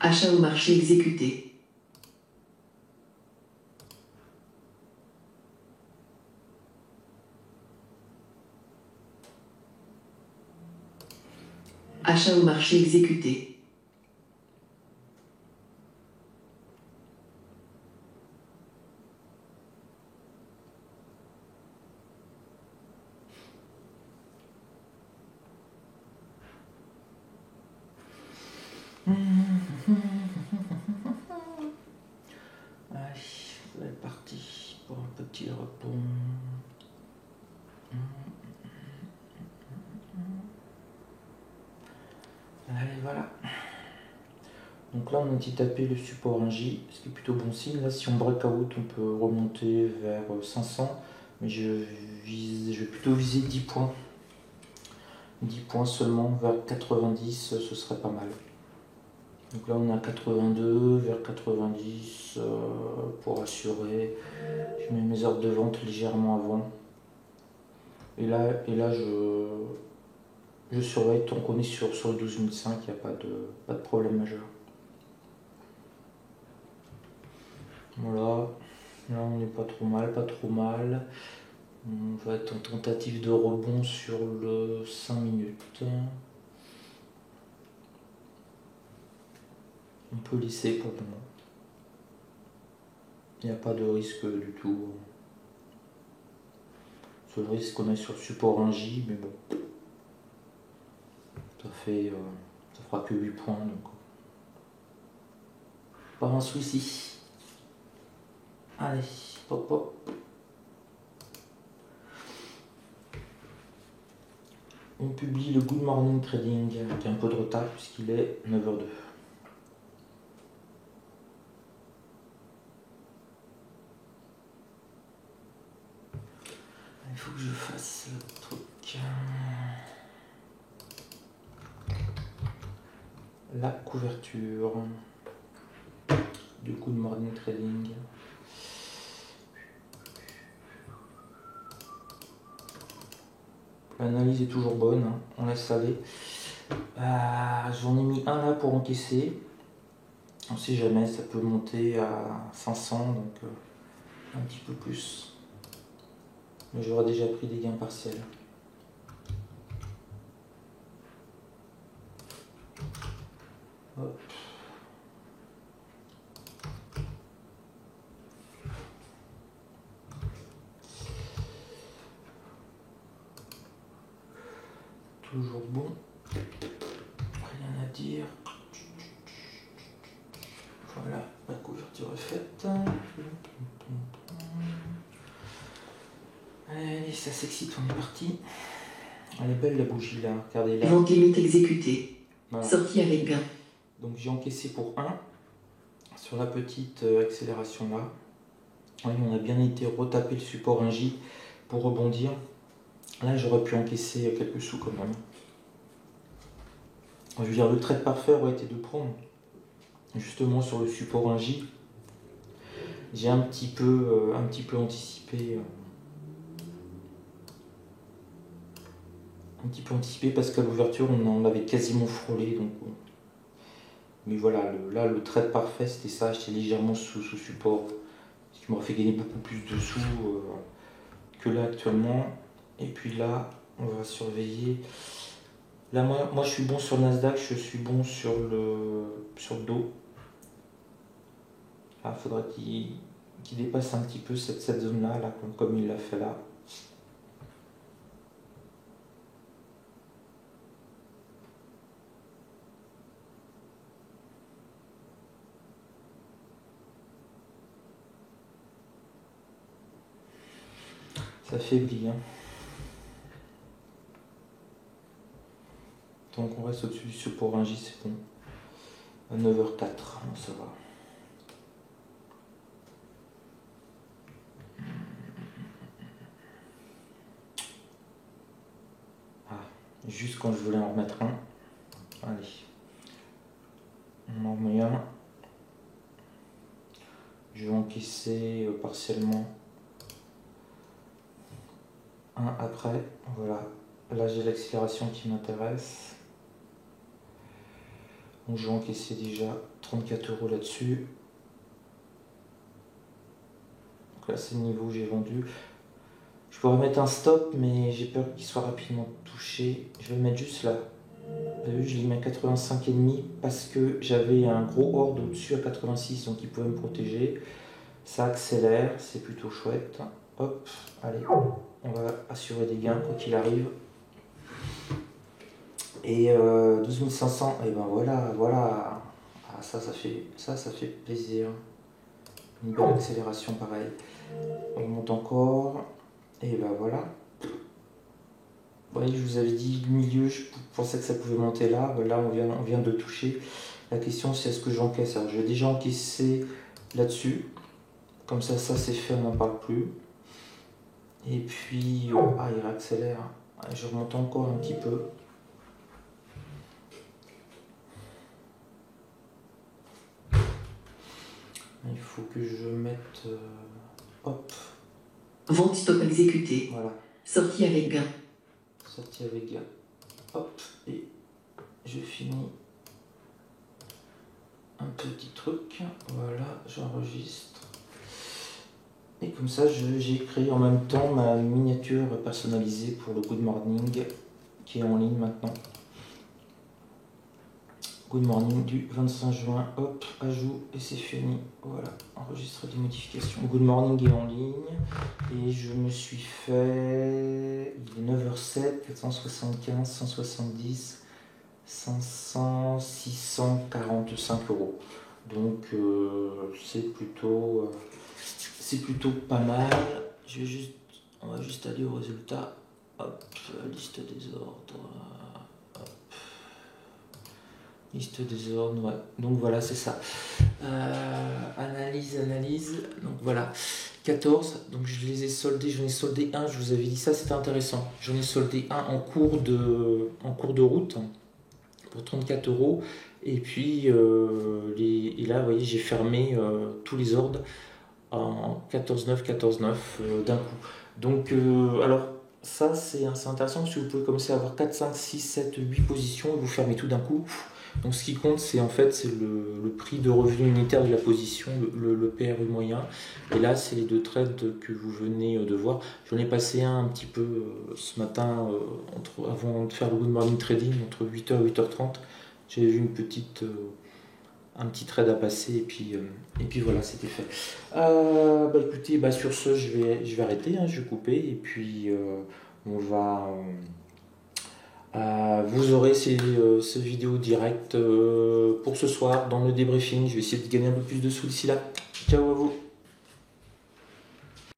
Achat au marché exécuté. Achat au marché exécuté. Allez, c'est parti pour un petit repos. Allez, voilà. Donc là, on a dit taper le support 1J, ce qui est plutôt bon signe. Là, si on breakout, on peut remonter vers 500, mais je vais plutôt viser 10 points. 10 points seulement, vers 90, ce serait pas mal. Donc là, on est à 82, vers 90, pour assurer. Je mets mes ordres de vente légèrement avant. Et là je surveille tant qu'on est sur le 12005, il n'y a pas de problème majeur. Voilà, là on n'est pas trop mal, pas trop mal. On va être en tentative de rebond sur le 5 minutes. On peut laisser pour le moment. Il n'y a pas de risque du tout. C'est le risque qu'on a sur le support 1J, mais bon. Ça fera que 8 points, donc pas un souci. Allez, hop hop. On publie le Good Morning Trading avec un peu de retard puisqu'il est 9h02. Il faut que je fasse le truc. La couverture du Good Morning Trading. L'analyse est toujours bonne, hein. On laisse aller. J'en ai mis un là pour encaisser. On sait jamais, ça peut monter à 500, donc un petit peu plus. Mais j'aurais déjà pris des gains partiels. Hop. Toujours bon. Rien à dire. Voilà, la couverture est faite. Allez, ça s'excite, on est parti. Elle est belle la bougie là, regardez là. Vente limite exécutée. Voilà. Sortie avec gain. Donc j'ai encaissé pour 1 sur la petite accélération là. Oui, on a bien été retaper le support 1J pour rebondir. Là j'aurais pu encaisser quelques sous quand même. Je veux dire, le trade parfait aurait été de prendre justement sur le support 1J. J'ai un petit peu anticipé. Un petit peu anticipé parce qu'à l'ouverture on en avait quasiment frôlé. Donc, mais voilà, là le trade parfait c'était ça, j'étais légèrement sous support. Ce qui m'aurait fait gagner beaucoup plus de sous que là actuellement. Et puis là, on va surveiller. Là, moi je suis bon sur le Nasdaq, je suis bon sur le dos. Là, il faudra qu'il dépasse un petit peu cette zone-là, là, comme il l'a fait là. Ça faiblit, hein. Donc on reste au-dessus du support 1J, c'est bon. À 9h04, ça va. Juste quand je voulais en remettre un. Allez. On en remet un. Je vais encaisser partiellement un après. Voilà. Là j'ai l'accélération qui m'intéresse. Donc je vais encaisser déjà 34 € là-dessus. Donc là c'est le niveau où j'ai vendu. Je pourrais mettre un stop, mais j'ai peur qu'il soit rapidement touché. Je vais le mettre juste là. Vous avez vu, je l'ai mis à 85,5 parce que j'avais un gros horde au-dessus à 86, donc il pouvait me protéger. Ça accélère, c'est plutôt chouette. Hop, allez, on va assurer des gains quoi qu'il arrive. Et 12 500, et ben voilà. Ah, ça fait plaisir. Une bonne accélération pareil. On monte encore. Et ben voilà. Vous voyez, je vous avais dit le milieu, je pensais que ça pouvait monter là. Ben là, on vient de toucher. La question, c'est est-ce que j'encaisse? Alors, je vais déjà encaisser là-dessus. Comme ça c'est fait, on n'en parle plus. Et puis, ah, il réaccélère. Je remonte encore un petit peu. Il faut que je mette... hop. Vente stop exécuté. Voilà. Sortie avec gain. Sortie avec gain. Hop. Et je finis un petit truc. Voilà, j'enregistre. Et comme ça, j'ai créé en même temps ma miniature personnalisée pour le Good Morning qui est en ligne maintenant. Good Morning du 25 juin, hop, ajout et c'est fini. Voilà, enregistrer des modifications. Good Morning est en ligne et je me suis fait, il est 9h07, 475, 170, 500, 645 €. Donc c'est plutôt pas mal. On va juste aller au résultat. Hop, liste des ordres. Liste des ordres, ouais. Donc voilà, c'est ça. Analyse. Donc voilà. 14. Donc je les ai soldés. J'en ai soldé un. Je vous avais dit ça, c'était intéressant. J'en ai soldé un en cours de route pour 34 €. Et puis et là, vous voyez, j'ai fermé tous les ordres en 14,9, 14,9 d'un coup. Donc alors ça c'est intéressant parce que vous pouvez commencer à avoir 4, 5, 6, 7, 8 positions et vous fermez tout d'un coup. Donc ce qui compte c'est en fait c'est le prix de revenu unitaire de la position, le PRU moyen. Et là c'est les deux trades que vous venez de voir. J'en ai passé un petit peu ce matin avant de faire le Good Morning Trading entre 8h et 8h30. J'avais vu un petit trade à passer et puis voilà, c'était fait. Écoutez, sur ce je vais arrêter, je vais couper et puis on va vous aurez ce vidéo direct pour ce soir dans le débriefing. Je vais essayer de gagner un peu plus de sous d'ici là. Ciao à vous.